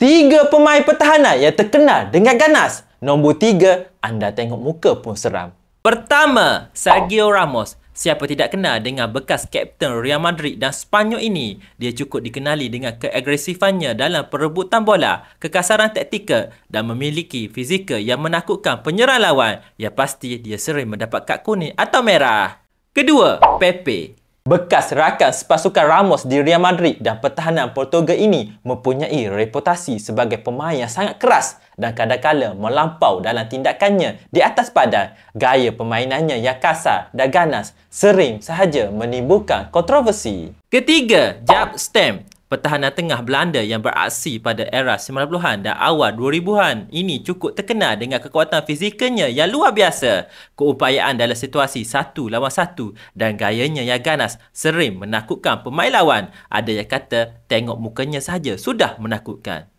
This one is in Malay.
3 pemain pertahanan yang terkenal dengan ganas. Nombor 3, anda tengok muka pun seram. Pertama, Sergio Ramos. Siapa tidak kenal dengan bekas kapten Real Madrid dan Sepanyol ini? Dia cukup dikenali dengan keagresifannya dalam perebutan bola, kekasaran taktikal dan memiliki fizikal yang menakutkan penyerang lawan. Ya pasti dia sering mendapat kad kuning atau merah. Kedua, Pepe. Bekas rakan sepasukan Ramos di Real Madrid dan pertahanan Portugal ini mempunyai reputasi sebagai pemain yang sangat keras dan kadang-kala melampau dalam tindakannya di atas padan. Gaya permainannya yang kasar dan ganas sering sahaja menimbulkan kontroversi. Ketiga, Jaap Stam. Pertahanan tengah Belanda yang beraksi pada era 90-an dan awal 2000-an ini cukup terkenal dengan kekuatan fizikalnya yang luar biasa, keupayaan dalam situasi 1 lawan 1 dan gayanya yang ganas sering menakutkan pemain lawan. Ada yang kata tengok mukanya sahaja sudah menakutkan.